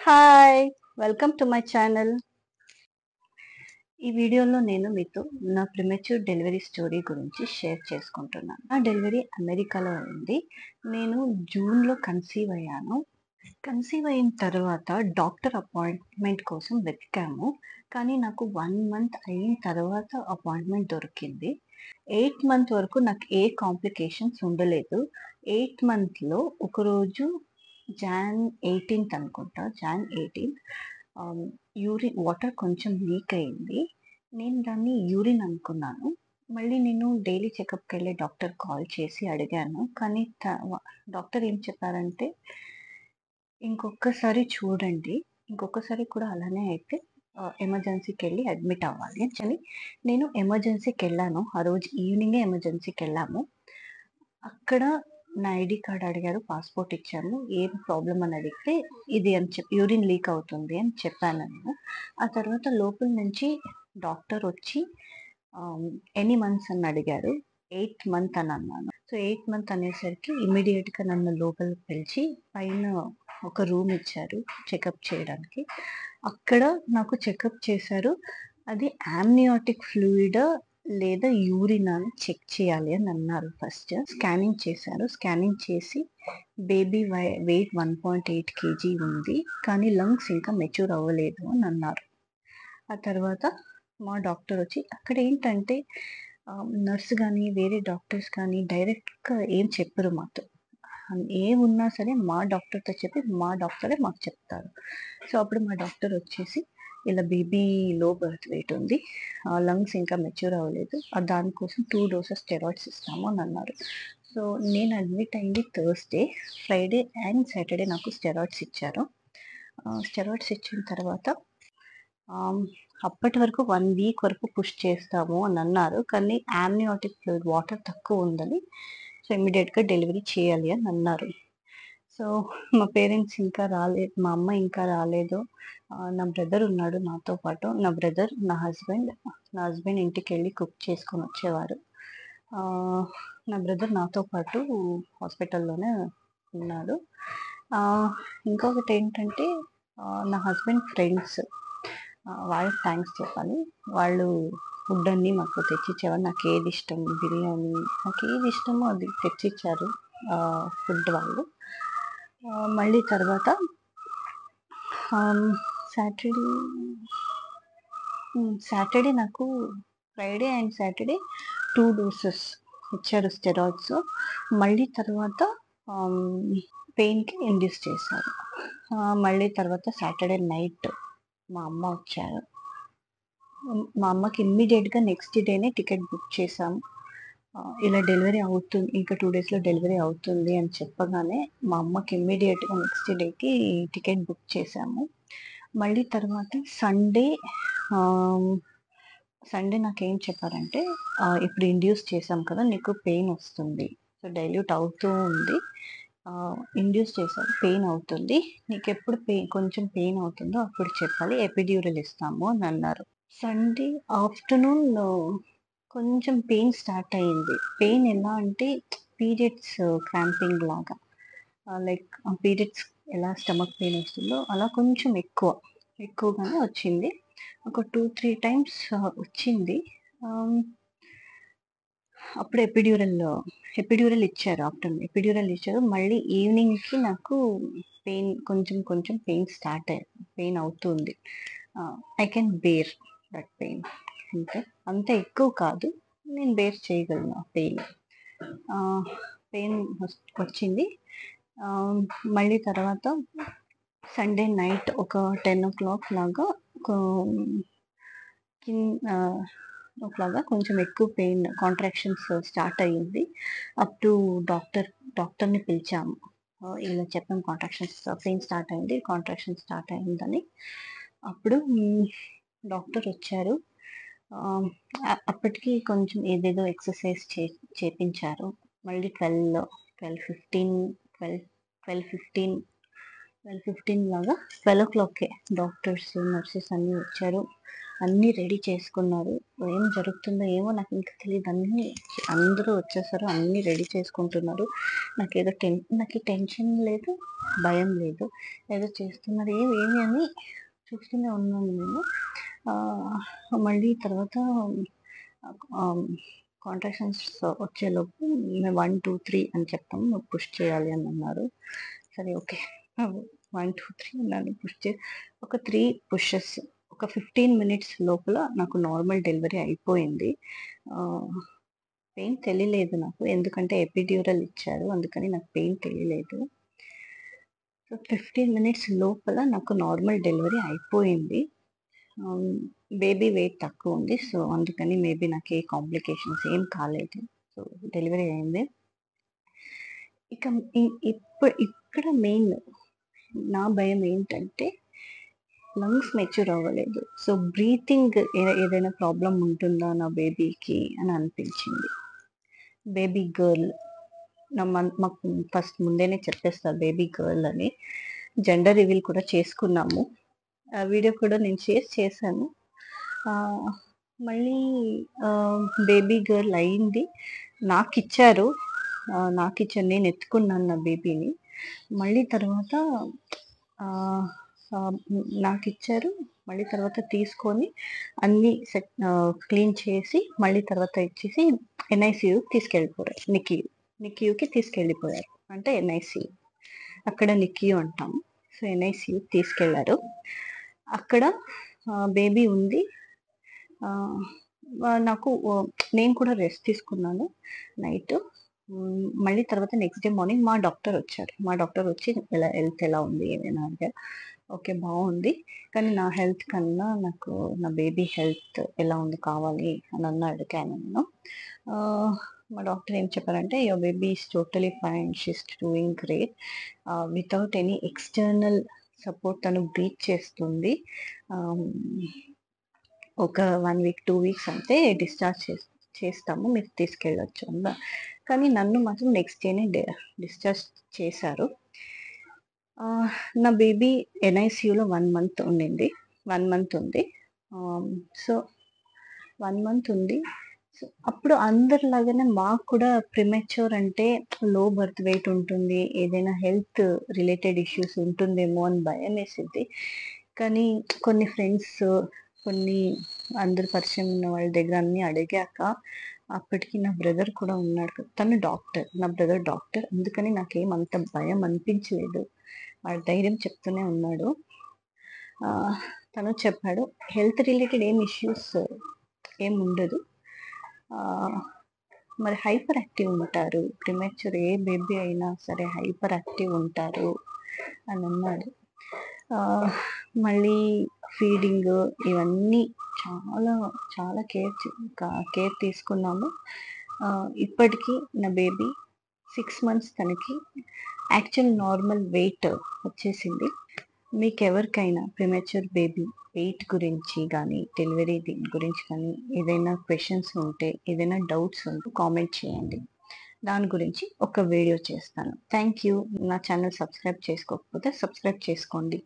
Hi! Welcome to my channel. ఈ వీడియోలో నేను మీతో నా ప్రీమెచ్యూర్ డెలివరీ స్టోరీ గురించి షేర్ చేసుకుంటున్నాను. నా డెలివరీ అమెరికాలో అయింది. నేను జూన్‌లో కన్సీవ్ అయ్యాను. కన్సీవ్ అయిన తర్వాత డాక్టర్ అపాయింట్మెంట్ కోసం వెతికాము. కానీ నాకు 1 మంత్ అయిన తర్వాత అపాయింట్మెంట్ దొరికింది. 8 మంత్ వరకు నాకు ఏ కాంప్లికేషన్స్ ఉండలేదు. 8 మంత్‌లో ఒకరోజు జాన్ 18థ్ అనుకుంటా. జాన్ 18థ్ యూరిన్ వాటర్ కొంచెం లీక్ అయింది. నేను దాన్ని యూరిన్ అనుకున్నాను. మళ్ళీ నేను డైలీ చెకప్‌కెళ్ళే డాక్టర్ కాల్ చేసి అడిగాను. కానీ డాక్టర్ ఏం చెప్పారంటే, ఇంకొక్కసారి చూడండి. ఇంకొకసారి కూడా అలానే అయితే ఎమర్జెన్సీకెళ్ళి అడ్మిట్ అవ్వాలి అని నేను ఎమర్జెన్సీకెళ్ళాను. ఆ రోజు ఈవినింగే ఎమర్జెన్సీకెళ్ళాము. అక్కడ నా ఐడీ కార్డ్ అడిగారు. పాస్‌పోర్ట్ ఇచ్చాము. ఏం ప్రాబ్లమ్ అని అడిగితే, ఇది అని చెప్పి యూరిన్ లీక్ అవుతుంది అని చెప్పాను నేను. ఆ తర్వాత లోపల నుంచి డాక్టర్ వచ్చి ఎన్ని మంత్స్ అని అడిగారు. 8థ్ మంత్ అని అన్నాను. సో 8థ్ మంత్ అనేసరికి ఇమ్మీడియేట్‌గా నన్ను లోపలికి పిలిచి పైన ఒక రూమ్ ఇచ్చారు చెకప్ చేయడానికి. అక్కడ నాకు చెకప్ చేశారు. అది యామ్నియాటిక్ ఫ్లూయిడ్ లేదా యూరిన్ అని చెక్ చేయాలి అని అన్నారు ఫస్ట్. స్కానింగ్ చేశారు. స్కానింగ్ చేసి బేబీ వెయిట్ 1.8 కేజీ ఉంది. కానీ లంగ్స్ ఇంకా మెచ్యూర్ అవ్వలేదు అని అన్నారు. ఆ తర్వాత మా డాక్టర్ వచ్చి అక్కడ ఏంటంటే నర్స్ కానీ వేరే డాక్టర్స్ కానీ డైరెక్ట్‌గా ఏం చెప్పరు మాతో. ఏమున్నా సరే మా డాక్టర్‌తో చెప్పి మా డాక్టరే మాకు చెప్తారు. సో అప్పుడు మా డాక్టర్ వచ్చేసి ఇలా బేబీ లో బర్త్ వెయిట్ ఉంది. లంగ్స్ ఇంకా మెచ్యూర్ అవ్వలేదు. దానికోసం 2 డోసెస్ స్టెరాయిడ్స్ ఇస్తాము అని అన్నారు. సో నేను అడ్మిట్ అయింది థర్స్‌డే. ఫ్రైడే అండ్ సాటర్డే నాకు స్టెరాయిడ్స్ ఇచ్చారు. స్టెరాయిడ్స్ ఇచ్చిన తర్వాత అప్పటి వరకు 1 వీక్ వరకు పుష్ చేస్తాము అని అన్నారు. కానీ యామ్నియాటిక్ ఫ్లూయిడ్ వాటర్ తక్కువ ఉందని సో ఇమ్మీడియేట్‌గా డెలివరీ చేయాలి అని అన్నారు. సో మా పేరెంట్స్ ఇంకా రాలేదు. మా అమ్మ ఇంకా రాలేదు. నా బ్రదర్ ఉన్నాడు నాతో పాటు. నా బ్రదర్, నా హస్బెండ్ ఇంటికెళ్ళి కుక్ చేసుకొని వచ్చేవారు. నా బ్రదర్ నాతో పాటు హాస్పిటల్‌లోనే ఉన్నాడు. ఇంకొకటి ఏంటంటే నా హస్బెండ్ ఫ్రెండ్స్ వాళ్ళకి థ్యాంక్స్ చెప్పాలి. వాళ్ళు ఫుడ్ అన్నీ మాకు తెచ్చిచ్చేవారు. నాకేది ఇష్టం బిర్యానీ, నాకేది ఇష్టమో అది తెచ్చిచ్చారు ఫుడ్ వాళ్ళు. మళ్ళీ తర్వాత సాటర్డే నాకు ఫ్రైడే అండ్ సాటర్డే 2 డోసెస్ ఇచ్చారు స్టెరాయిడ్స్. మళ్ళీ తర్వాత పెయిన్‌కి ఇండ్యూస్ చేశారు. మళ్ళీ తర్వాత సాటర్డే నైట్ మా అమ్మ వచ్చారు. మా అమ్మకి ఇమ్మీడియేట్‌గా నెక్స్ట్ డేనే టికెట్ బుక్ చేశాము. ఇలా డెలివరీ అవుతుంది. ఇంకా 2 డేస్‌లో డెలివరీ అవుతుంది అని చెప్పగానే మా అమ్మకి ఇమ్మీడియేట్‌గా నెక్స్ట్ డేకి టికెట్ బుక్ చేశాము. మళ్ళీ తర్వాత సండే నాకేం చెప్పారంటే, ఇప్పుడు ఇండ్యూస్ చేశాం కదా! నీకు పెయిన్ వస్తుంది. సో డైల్యూట్ అవుతూ ఉంది. ఇండ్యూస్ చేశారు. పెయిన్ అవుతుంది. నీకెప్పుడు కొంచెం పెయిన్ అవుతుందో అప్పుడు చెప్పాలి. ఎపిడ్యూరల్ ఇస్తాము అని అన్నారు. సండే ఆఫ్టర్‌నూన్ కొంచెం పెయిన్ స్టార్ట్ అయింది. పెయిన్ ఎలా అంటే పీరియడ్స్ క్రాంపింగ్ లాగా. లైక్ పీరియడ్స్ ఎలా స్టమక్ పెయిన్ వస్తుందో అలా కొంచెం ఎక్కువగానే వచ్చింది. ఒక 2, 3 టైమ్స్ వచ్చింది. అప్పుడు ఎపిడ్యూరల్ ఇచ్చారు. ఆఫ్టర్‌నూన్ ఎపిడ్యూరల్ ఇచ్చారు. మళ్ళీ ఈవినింగ్‌కి నాకు కొంచెం పెయిన్ అవుతుంది. I can bear that pain. అంత ఎక్కువ కాదు. నేను బేర్ చేయగలను ఆ పెయిన్. పెయిన్ వచ్చింది. మళ్ళీ తర్వాత సండే నైట్ ఒక 10:00 లాగా ఒకలాగా కొంచెం ఎక్కువ పెయిన్ కాంట్రాక్షన్స్ స్టార్ట్ అయ్యింది. అప్పుడు డాక్టర్‌ని పిలిచాము. ఇలా చెప్పాం పెయిన్ స్టార్ట్ అయింది. కాంట్రాక్షన్ స్టార్ట్ అయిందని. అప్పుడు డాక్టర్ వచ్చారు. అప్పటికి కొంచెం ఏదేదో ఎక్సర్సైజ్ చేపించారు. మళ్ళీ 12:15 లాగా 12:00కే డాక్టర్స్, నర్సెస్ అన్నీ వచ్చారు. అన్నీ రెడీ చేసుకున్నారు. ఏం జరుగుతుందో ఏమో నాకు ఇంకా తెలీదు. అందరూ వచ్చేసారు. అన్నీ రెడీ చేసుకుంటున్నారు. నాకు టెన్షన్ లేదు, భయం లేదు. ఏదో చేస్తున్నారు. ఏమి అని చూస్తూనే ఉన్నాను నేను. మళ్ళీ తర్వాత కాంట్రాక్షన్స్ వచ్చేలోపు మేము 1, 2, 3 అని చెప్తాము. నువ్వు పుష్ చేయాలి అని అన్నారు. సరే ఓకే. 1, 2, 3 అన్నాను. పుష్ చేసి ఒక 3 పుషెస్ ఒక 15 మినిట్స్ లోపల నాకు నార్మల్ డెలివరీ అయిపోయింది. పెయిన్ తెలియలేదు నాకు. ఎందుకంటే ఎపిడ్యూరల్ ఇచ్చారు. అందుకని నాకు పెయిన్ తెలియలేదు. సో 15 మినిట్స్ లోపల నాకు నార్మల్ డెలివరీ అయిపోయింది. బేబీ వెయిట్ తక్కువ ఉంది. సో అందుకని మేబీ నాకు ఏ కాంప్లికేషన్స్ ఏం కాలేదు. సో డెలివరీ అయింది. ఇక ఇక్కడ మెయిన్ నా భయం ఏంటంటే లంగ్స్ మెచ్యూర్ అవ్వలేదు. సో బ్రీతింగ్ ఏదైనా ప్రాబ్లం ఉంటుందా నా బేబీకి అని అనిపించింది. బేబీ గర్ల్ మాకు ఫస్ట్ ముందేనే చెప్పేస్తారు బేబీ గర్ల్ అని. జెండర్ రివీల్ కూడా చేసుకున్నాము. ఆ వీడియో కూడా నేను షేర్ చేశాను. మళ్ళీ బేబీ గర్ల్ అయింది. నాకిచ్చారు. నేను ఎత్తుకున్నాను నా బేబీని. మళ్ళీ తర్వాత నాకిచ్చారు. మళ్ళీ తర్వాత తీసుకొని అన్నీ క్లీన్ చేసి మళ్ళీ తర్వాత ఇచ్చేసి NICU తీసుకెళ్ళిపోయారు. నిక్యూకి తీసుకెళ్ళిపోయారు. అంటే NICU, అక్కడ నిక్యూ అంటాము. సో NICU తీసుకెళ్లారు. అక్కడ బేబీ ఉంది. నాకు నేను కూడా రెస్ట్ తీసుకున్నాను నైట్. మళ్ళీ తర్వాత నెక్స్ట్ డే మార్నింగ్ మా డాక్టర్ వచ్చారు. మా డాక్టర్ వచ్చి హెల్త్ ఎలా ఉంది ఏమైనా అడిగారు. ఓకే బాగుంది, కానీ నా హెల్త్ కన్నా నాకు నా బేబీ హెల్త్ ఎలా ఉంది కావాలి అని అడిగాను నేను. మా డాక్టర్ ఏం చెప్పారంటే your baby is totally fine, she's doing great, without any external support తను బ్రీత్ చేస్తుంది. ఒక 1 వీక్ 2 వీక్స్ అంటే డిశ్చార్జ్ చేస్తాము, మీరు తీసుకెళ్ళొచ్చు అన్న. కానీ నన్ను మాత్రం నెక్స్ట్ డేనే డిశ్చార్జ్ చేశారు. నా బేబీ NICUలో 1 మంత్ ఉండింది. 1 మంత్ ఉంది. సో 1 మంత్ ఉంది. సో అప్పుడు అందరిలాగానే మాకు కూడా ప్రిమెచ్యూర్ అంటే లో బర్త్ వెయిట్ ఉంటుంది, ఏదైనా హెల్త్ రిలేటెడ్ ఇష్యూస్ ఉంటుందేమో అని భయం వేసింది. కానీ కొన్ని ఫ్రెండ్స్, కొన్ని అందరు పరిచయం ఉన్న వాళ్ళ దగ్గర అన్నీ అడిగాక అప్పటికి నా బ్రదర్ కూడా ఉన్నాడు. తను డాక్టర్, నా బ్రదర్ డాక్టర్. అందుకని నాకేం అంత భయం అనిపించలేదు. వాడు ధైర్యం చెప్తూనే ఉన్నాడు. తను చెప్పాడు హెల్త్ రిలేటెడ్ ఏం ఇష్యూస్ ఏం ఉండదు, మరి హైపర్ యాక్టివ్ ఉంటారు, ప్రిమెచ్యూర్ ఏ బేబీ అయినా సరే హైపర్ యాక్టివ్ ఉంటారు అని అన్నాడు. మళ్ళీ ఫీడింగ్ ఇవన్నీ చాలా చాలా కేర్ తీసుకున్నాము. ఇప్పటికీ నా బేబీ 6 మంత్స్ తనకి యాక్చువల్ నార్మల్ వెయిట్ వచ్చేసింది. మీకు ఎవరికైనా ప్రిమెచ్యూర్ బేబీ వెయిట్ గురించి కానీ డెలివరీ గురించి కానీ ఏదైనా క్వశ్చన్స్ ఉంటే, ఏదైనా డౌట్స్ ఉంటే కామెంట్ చేయండి. దాని గురించి ఒక వీడియో చేస్తాను. Thank you. నా ఛానల్ సబ్స్క్రైబ్ చేసుకోకపోతే సబ్స్క్రైబ్ చేసుకోండి.